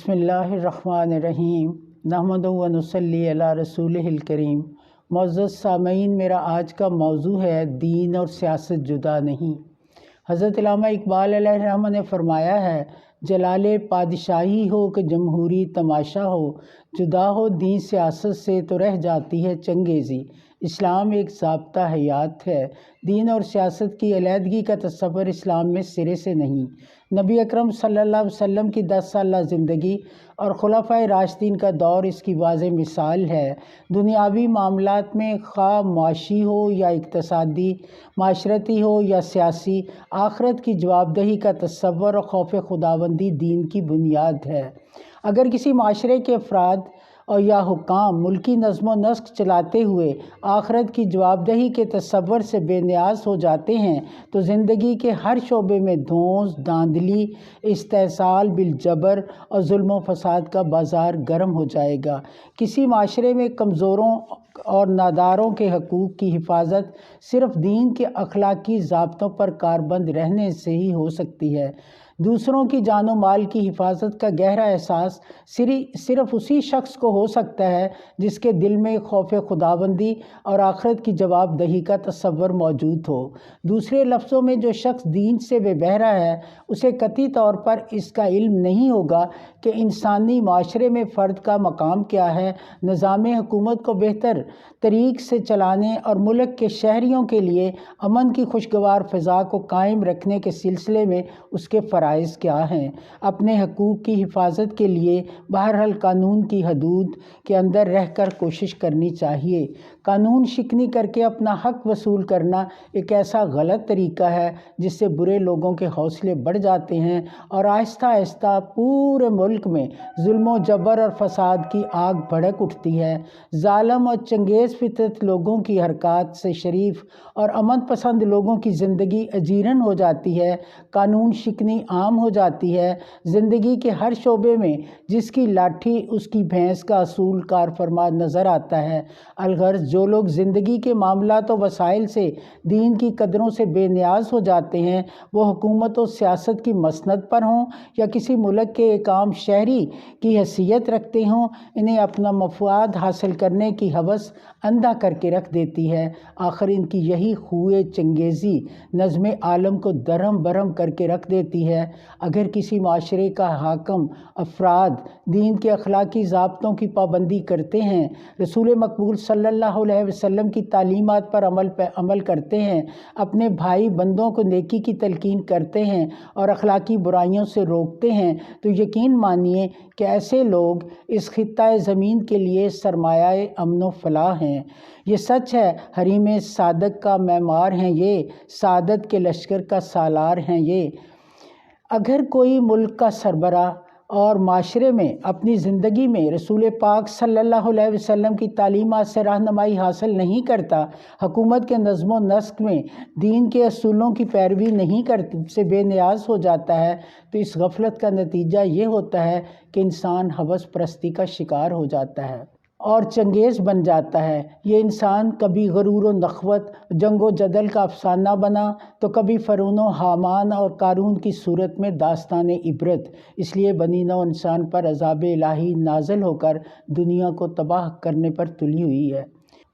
بسم اللہ الرحمن الرحیم نحمدہ و نصلی علی رسولہ الکریم۔ معزز سامعین، میرا آج کا موضوع ہے دین اور سیاست جدا نہیں۔ حضرت علامہ اقبال علیہ الرحمہ نے فرمایا ہے، جلال پادشاہی ہو کہ جمہوری تماشا ہو، جدا ہو دین سیاست سے تو رہ جاتی ہے چنگیزی۔ اسلام ایک ضابطہ حیات ہے، دین اور سیاست کی علیحدگی کا تصور اسلام میں سرے سے نہیں۔ نبی اکرم صلی اللہ علیہ وسلم کی 10 سالہ زندگی اور خلفائے راشدین کا دور اس کی واضح مثال ہے۔ دنیاوی معاملات میں خواہ معاشی ہو یا اقتصادی، معاشرتی ہو یا سیاسی، آخرت کی جواب دہی کا تصور اور خوف خداوندی دین کی بنیاد ہے۔ اگر کسی معاشرے کے افراد اور یا حکام ملکی نظم و نسق چلاتے ہوئے آخرت کی جواب دہی کے تصور سے بے نیاز ہو جاتے ہیں تو زندگی کے ہر شعبے میں دھونس، دھاندلی، استحصال بالجبر اور ظلم و فساد کا بازار گرم ہو جائے گا۔ کسی معاشرے میں کمزوروں اور ناداروں کے حقوق کی حفاظت صرف دین کے اخلاقی ضابطوں پر کاربند رہنے سے ہی ہو سکتی ہے۔ دوسروں کی جان و مال کی حفاظت کا گہرا احساس صرف اسی شخص کو ہو سکتا ہے جس کے دل میں خوف خداوندی اور آخرت کی جواب دہی کا تصور موجود ہو۔ دوسرے لفظوں میں جو شخص دین سے بے بہرا ہے، اسے قطعی طور پر اس کا علم نہیں ہوگا کہ انسانی معاشرے میں فرد کا مقام کیا ہے۔ نظام حکومت کو بہتر طریق سے چلانے اور ملک کے شہریوں کے لیے امن کی خوشگوار فضا کو قائم رکھنے کے سلسلے میں اس کے فرائض کیا ہیں۔ اپنے حقوق کی حفاظت کے لیے بہرحال قانون کی حدود کے اندر رہ کر کوشش کرنی چاہیے۔ قانون شکنی کر کے اپنا حق وصول کرنا ایک ایسا غلط طریقہ ہے جس سے برے لوگوں کے حوصلے بڑھ جاتے ہیں اور آہستہ آہستہ پورے ملک میں ظلم و جبر اور فساد کی آگ بھڑک اٹھتی ہے۔ ظالم اور چنگیز فطرت لوگوں کی حرکات سے شریف اور امن پسند لوگوں کی زندگی اجیرن ہو جاتی ہے، قانون شکنی عام ہو جاتی ہے۔ زندگی کے ہر شعبے میں جس کی لاٹھی اس کی بھینس کا اصول کار فرما نظر آتا ہے۔ الغرض جو لوگ زندگی کے معاملات و وسائل سے دین کی قدروں سے بے نیاز ہو جاتے ہیں، وہ حکومت و سیاست کی مسند پر ہوں یا کسی ملک کے ایک عام شہری کی حیثیت رکھتے ہوں، انہیں اپنا مفاد حاصل کرنے کی ہوس اندھا کر کے رکھ دیتی ہے۔ آخر ان کی یہی خوئے چنگیزی نظم عالم کو درہم برہم کر کے رکھ دیتی ہے۔ اگر کسی معاشرے کا حاکم افراد دین کے اخلاقی ضابطوں کی پابندی کرتے ہیں، رسول مقبول صلی اللہ علیہ وسلم کی تعلیمات پر عمل کرتے ہیں، اپنے بھائی بندوں کو نیکی کی تلقین کرتے ہیں اور اخلاقی برائیوں سے روکتے ہیں، تو یقین مانیے کہ ایسے لوگ اس خطہ زمین کے لیے سرمایہ امن و فلاح ہیں۔ یہ سچ ہے، حریم سعادت کا معمار ہیں یہ، سعادت کے لشکر کا سالار ہیں یہ۔ اگر کوئی ملک کا سربراہ اور معاشرے میں اپنی زندگی میں رسول پاک صلی اللہ علیہ وسلم کی تعلیمات سے رہنمائی حاصل نہیں کرتا، حکومت کے نظم و نسق میں دین کے اصولوں کی پیروی نہیں کرتا، سے بے نیاز ہو جاتا ہے، تو اس غفلت کا نتیجہ یہ ہوتا ہے کہ انسان ہوس پرستی کا شکار ہو جاتا ہے اور چنگیز بن جاتا ہے۔ یہ انسان کبھی غرور و نخوت، جنگ و جدل کا افسانہ بنا تو کبھی فرعون و حامان اور قارون کی صورت میں داستان عبرت۔ اس لیے بنی نوع انسان پر عذاب الہی نازل ہو کر دنیا کو تباہ کرنے پر تلی ہوئی ہے۔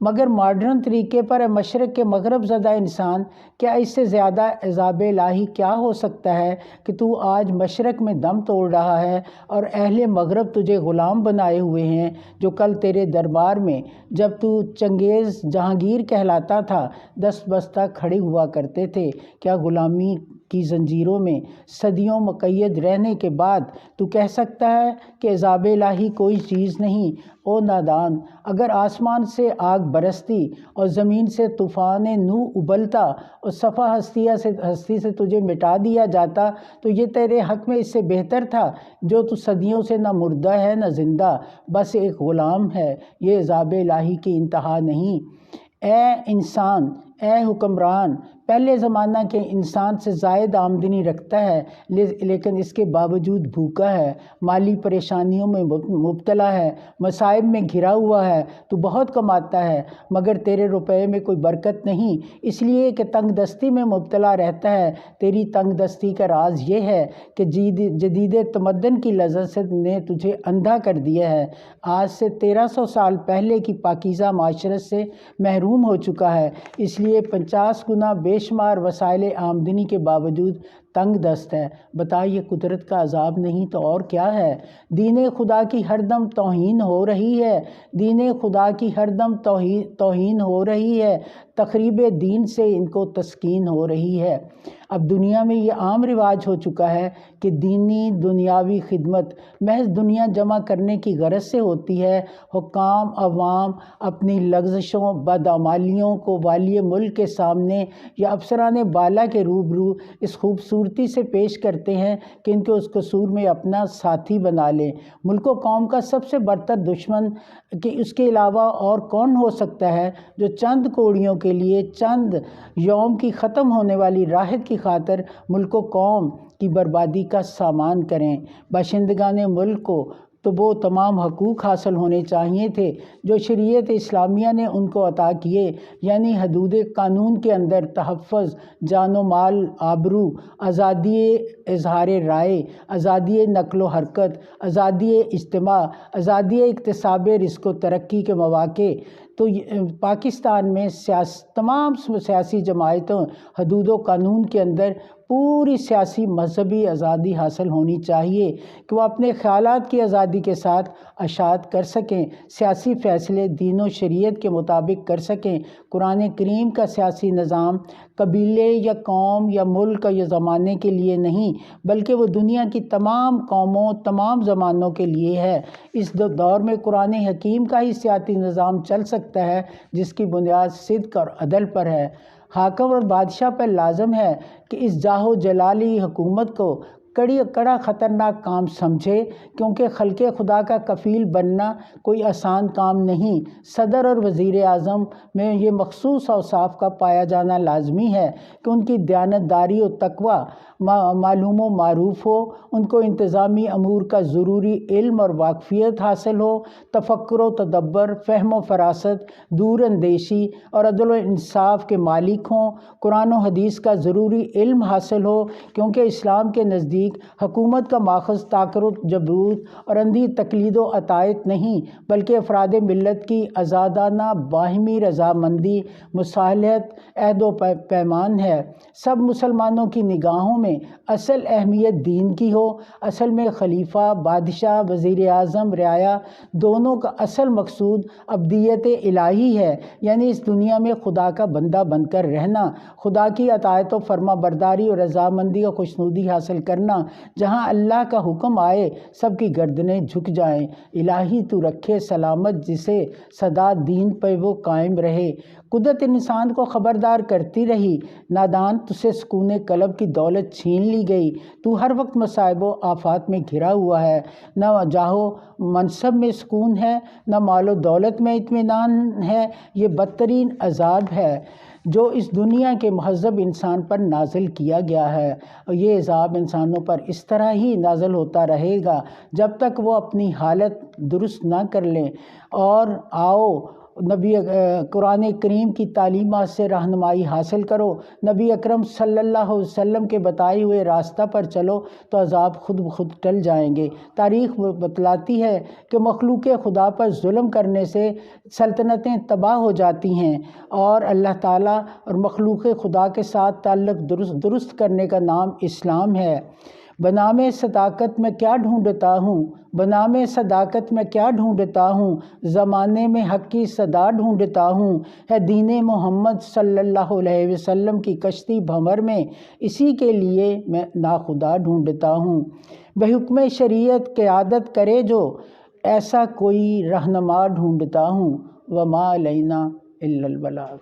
مگر ماڈرن طریقے پر مشرق کے مغرب زدہ انسان، کیا اس سے زیادہ عذاب الہی کیا ہو سکتا ہے کہ تو آج مشرق میں دم توڑ رہا ہے اور اہل مغرب تجھے غلام بنائے ہوئے ہیں، جو کل تیرے دربار میں جب تو چنگیز جہانگیر کہلاتا تھا دست بستہ کھڑے ہوا کرتے تھے۔ کیا غلامی کی زنجیروں میں صدیوں مقید رہنے کے بعد تو کہہ سکتا ہے کہ عذاب الہی کوئی چیز نہیں؟ او نادان! اگر آسمان سے آگ برستی اور زمین سے طوفان نوح ابلتا اور صفحہ ہستی سے تجھے مٹا دیا جاتا تو یہ تیرے حق میں اس سے بہتر تھا، جو تو صدیوں سے نہ مردہ ہے نہ زندہ، بس ایک غلام ہے۔ یہ عذاب الہی کی انتہا نہیں۔ اے انسان، اے حکمران، پہلے زمانہ کے انسان سے زائد آمدنی رکھتا ہے لیکن اس کے باوجود بھوکا ہے، مالی پریشانیوں میں مبتلا ہے، مصائب میں گھرا ہوا ہے۔ تو بہت کماتا ہے مگر تیرے روپے میں کوئی برکت نہیں، اس لیے کہ تنگ دستی میں مبتلا رہتا ہے۔ تیری تنگ دستی کا راز یہ ہے کہ جدید تمدن کی لذت نے تجھے اندھا کر دیا ہے، آج سے 1300 سال پہلے کی پاکیزہ معاشرت سے محروم ہو چکا ہے، اس لیے 50 گنا بے شمار وسائل آمدنی کے باوجود تنگ دست ہے۔ بتا یہ قدرت کا عذاب نہیں تو اور کیا ہے؟ دین خدا کی ہر دم توہین ہو رہی ہے، دین خدا کی ہر دم توہین ہو رہی ہے، تخریب دین سے ان کو تسکین ہو رہی ہے۔ اب دنیا میں یہ عام رواج ہو چکا ہے کہ دینی دنیاوی خدمت محض دنیا جمع کرنے کی غرض سے ہوتی ہے۔ حکام عوام اپنی لغزشوں بدعمالیوں کو والی ملک کے سامنے یا افسران بالا کے روبرو اس خوبصورتی سے پیش کرتے ہیں کہ ان کے اس قصور میں اپنا ساتھی بنا لیں۔ ملک و قوم کا سب سے برتر دشمن کہ اس کے علاوہ اور کون ہو سکتا ہے جو چند کوڑیوں کے لیے چند یوم کی ختم ہونے والی راحت کی خاطر ملک و قوم کی بربادی کا سامان کریں۔ باشندگان ملک کو تو وہ تمام حقوق حاصل ہونے چاہیے تھے جو شریعت اسلامیہ نے ان کو عطا کیے، یعنی حدود قانون کے اندر تحفظ جان و مال، آبرو، آزادی اظہار رائے، آزادی نقل و حرکت، آزادی اجتماع، آزادی اکتساب رزق و ترقی کے مواقع۔ تو پاکستان میں تمام سیاسی جماعتوں حدود و قانون کے اندر پوری سیاسی مذہبی آزادی حاصل ہونی چاہیے کہ وہ اپنے خیالات کی آزادی کے ساتھ اشاعت کر سکیں، سیاسی فیصلے دین و شریعت کے مطابق کر سکیں۔ قرآن کریم کا سیاسی نظام قبیلے یا قوم یا ملک یا زمانے کے لیے نہیں بلکہ وہ دنیا کی تمام قوموں تمام زمانوں کے لیے ہے۔ اس دور میں قرآن حکیم کا ہی سیاسی نظام چل سکتا ہے جس کی بنیاد صدق اور عدل پر ہے۔ حاکم اور بادشاہ پر لازم ہے کہ اس جاہ و جلالی حکومت کو کڑا خطرناک کام سمجھے، کیونکہ خلق خدا کا کفیل بننا کوئی آسان کام نہیں۔ صدر اور وزیر اعظم میں یہ مخصوص اوصاف کا پایا جانا لازمی ہے کہ ان کی دیانتداری و تقوی معلوم و معروف ہو، ان کو انتظامی امور کا ضروری علم اور واقفیت حاصل ہو، تفکر و تدبر، فہم و فراست، دور اندیشی اور عدل و انصاف کے مالک ہوں، قرآن و حدیث کا ضروری علم حاصل ہو، کیونکہ اسلام کے نزدیک حکومت کا ماخذ طاقت و جبروت اور اندھی تقلید و اطاعت نہیں بلکہ افراد ملت کی آزادانہ باہمی رضامندی، مصالحت، عہد و پیمان ہے۔ سب مسلمانوں کی نگاہوں میں اصل اہمیت دین کی ہو۔ اصل میں خلیفہ، بادشاہ، وزیر اعظم، رعایا دونوں کا اصل مقصود عبدیت الہی ہے، یعنی اس دنیا میں خدا کا بندہ بن کر رہنا، خدا کی اطاعت و فرما برداری اور رضامندی و خوشنودی حاصل کرنا۔ جہاں اللہ کا حکم آئے سب کی گردنیں جھک جائیں۔ الہی تو رکھے سلامت جسے سدا دین پہ وہ قائم رہے۔ قدرت انسان کو خبردار کرتی رہی، نادان تجھے سکون قلب کی دولت چھین لی گئی، تو ہر وقت مصائب و آفات میں گھرا ہوا ہے، نہ جاہو منصب میں سکون ہے، نہ مال و دولت میں اطمینان ہے۔ یہ بدترین عذاب ہے جو اس دنیا کے مہذب انسان پر نازل کیا گیا ہے، اور یہ عذاب انسانوں پر اس طرح ہی نازل ہوتا رہے گا جب تک وہ اپنی حالت درست نہ کر لیں۔ اور آؤ نبی قرآن کریم کی تعلیمات سے رہنمائی حاصل کرو، نبی اکرم صلی اللہ علیہ وسلم کے بتائے ہوئے راستہ پر چلو تو عذاب خود بخود ٹل جائیں گے۔ تاریخ بتلاتی ہے کہ مخلوق خدا پر ظلم کرنے سے سلطنتیں تباہ ہو جاتی ہیں، اور اللہ تعالیٰ اور مخلوق خدا کے ساتھ تعلق درست کرنے کا نام اسلام ہے۔ بنام صداقت میں کیا ڈھونڈتا ہوں، بنام صداقت میں کیا ڈھونڈتا ہوں، زمانے میں حق کی صدا ڈھونڈتا ہوں، ہے دین محمد صلی اللہ علیہ وسلم کی کشتی بھنور میں، اسی کے لیے میں ناخدا ڈھونڈتا ہوں۔ بحکم شریعت قیادت کرے جو، ایسا کوئی رہنما ڈھونڈتا ہوں، وما علینا الا البلاغ۔